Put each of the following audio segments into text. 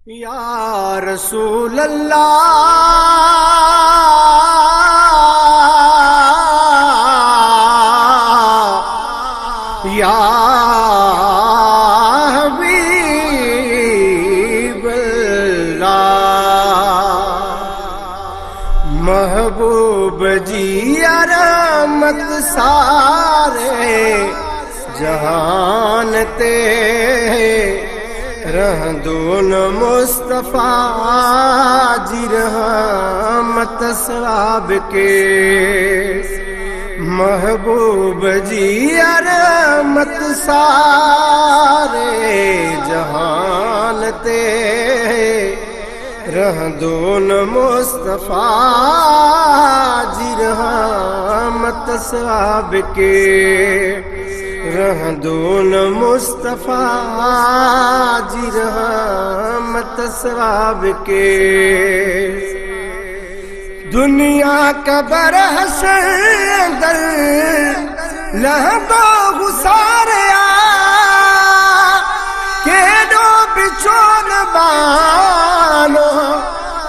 या रसूल अल्लाह या हबीब अल्लाह महबूब जी रहमत सारे जहान ते रहदून मुस्तफा जी रहमत सवाब के महबूब जी रहमत सारे जहान ते रहदून मुस्तफा जी रहमत सवाब के रहदून मुस्तफा जी रहमत सवाब के दुनिया का बरहसर लहबो गुसारिया के दो बिचोन बानो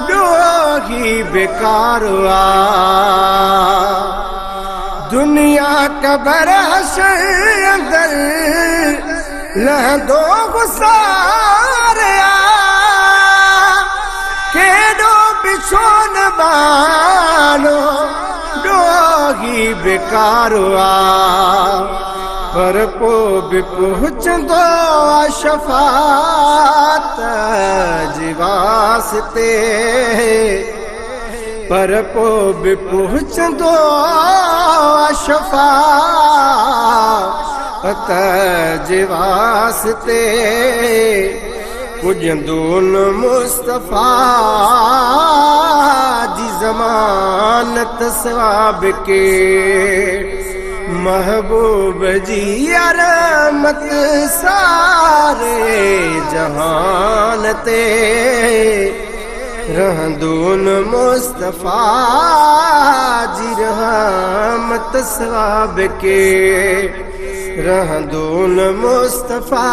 डोगी बेकारवा दुनिया का बरहसर लह दो गुसारिया के दो बिछोन बानो डोगी बेकारवा पर को भी पहुँचंदो शफात जी वास्ते पर को भी पहुँचंदो शफात जी वास्ते पुजंदून मुस्तफा जी जमानत सवाब के महबूब जी रहमत सारे जहान ते रहदून मुस्तफा जी रहमत सवाब के रहदून मुस्तफा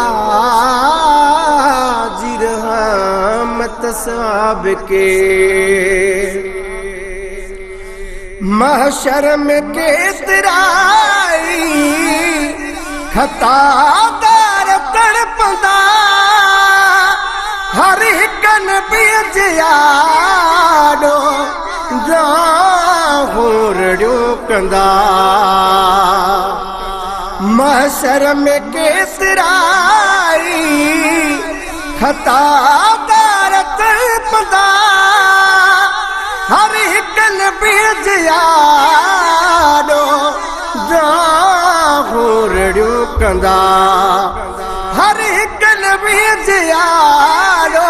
जी रहमत सवाब के महशर में केतराई खतादार तड़पदा हर कन बीज याडो जाहूरड़ियो कंदा महशर में केतराई खतादार तड़पदा हर कन बीज याडो जाहूरड़ियो कंदा हर कन बीज याडो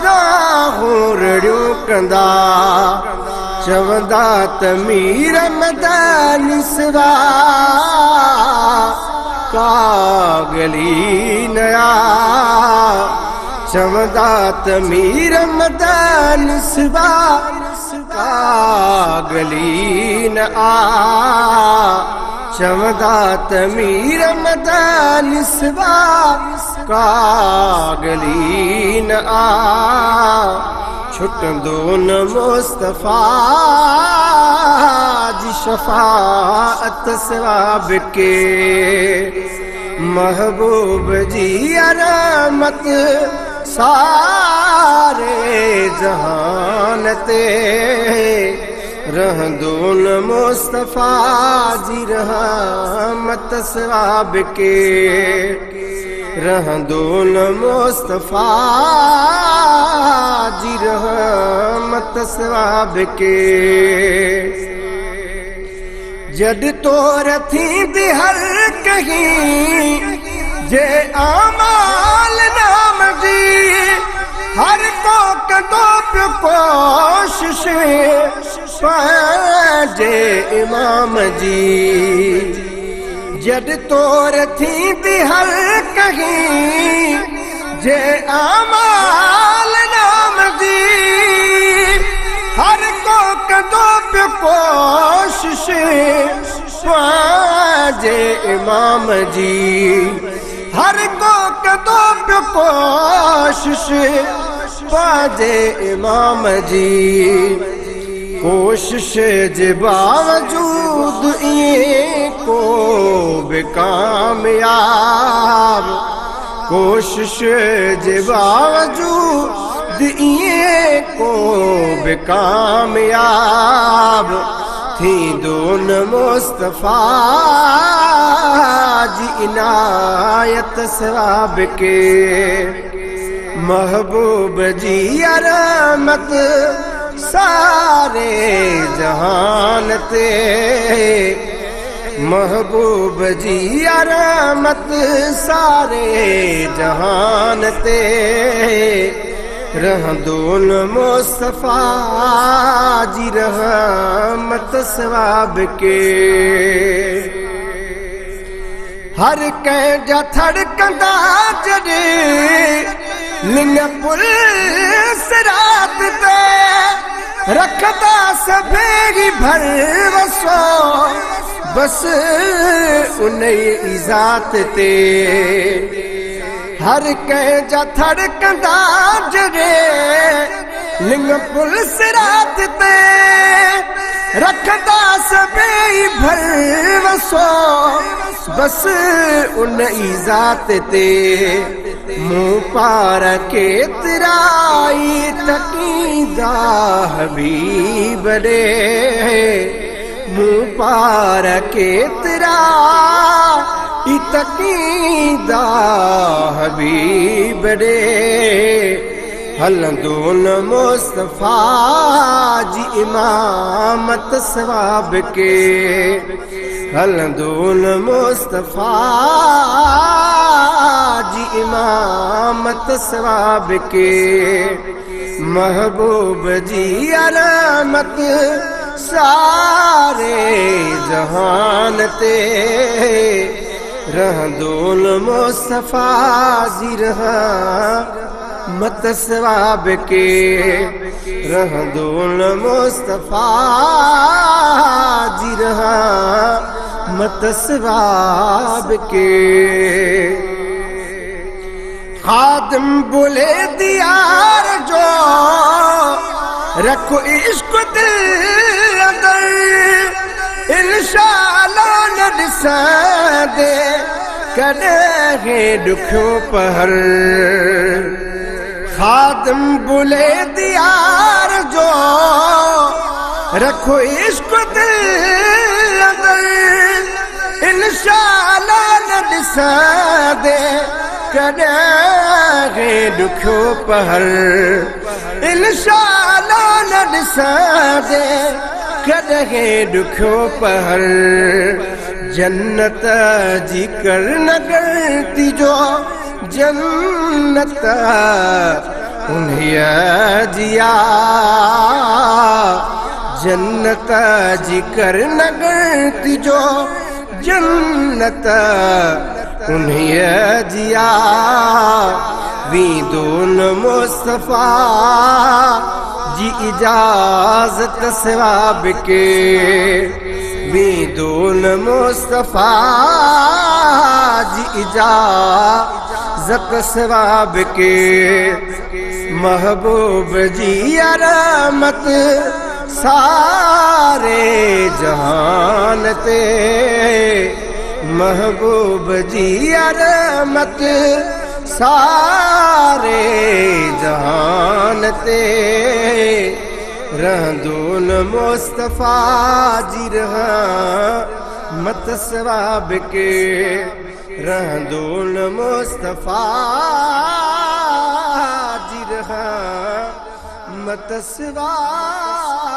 जाहूरड़ियो कंदा चवंदा तमीर मदानी सिवा कागली नया चवंदा तमीर मदानी सिवा कागली न आ चवंदा तमीर मदानी सिवा कागली न आ छुटंदून मुस्तफा जी शफाअत सवाब के महबूब जी रहमत सारे जहान ते रहदून मुस्तफा जी रहमत सवाब के रहदून मुस्तफा जी रहमत सवाब के जद तोर थी हर कहीं जे आमाल नाम जी हर को कदो पे कोशिश जे इमाम जी जद तोर थी हर कहीं जे आमाल नाम जी हर को कदो पे कोशिश जे इमाम जी हर को कदो पियो कोशिश पाजे इमाम जी कोशिश जे बावजूद ये को बेकामयाब कोशिश जे बावजूद ये को बेकामयाब थी दोन मुस्तफा जी इनायत सवाब के महबूब जी रहमत सारे जहान ते महबूब जी रहमत सारे जहान ते रहदुल मुस्तफा जी रहमत सवाब के हर कंहिंजा थड़कंदा जॾे लिंग पुलिस रात ते रखदा सभेरी भर वसो बस उन ज़ात ते हर कंहिंजा थड़कंदा जॾे लिंग पुलिस रात ते रखदा सभेई भर वसो बस उन ज़ात ते मुँह पार केतिराई तकींदा हबीब रे मुँह पार केतिरा तकींदा हबीब रे हलंदुल मुस्तफा जी इमामत सवाब के हलंदुल मुस्तफा जी इमामत सवाब के महबूब जी रहमत सारे जहान ते रहदुल मुस्तफा जी रहमत सवाब के रहदुल मुस्तफा जी रहमत सवाब के खादिम बोले दियार जो रखो इश्क दिल अंदर इंशाअल्लाह न ॾिसां दे कॾहिं ॾुखियो पहर खादिम बोले दियार जो रखो इश्क दिल अंदर इंशाअल्लाह न ॾिसां दे कॾहिं ॾुखियो पहर इंशाअल्लाह न ॾिसां दे कॾहिं ॾुखियो पहर जन्नत जी कर नगरती जो जन्नत उन्हिया जिया जन्नत जी कर नगरती जो जन्नत उन्हिया जिया वीदुल मुस्तफा जी इजाजत सवाब के वीदुल मुस्तफा जी इजाजत सवाब के महबूब जी रहमत सारे जहान ते महबूब जी रहमत सारे जहान ते रहदुल मुस्तफा जी रहमत सवाब के रहदुल मुस्तफा जी रहमत सवाब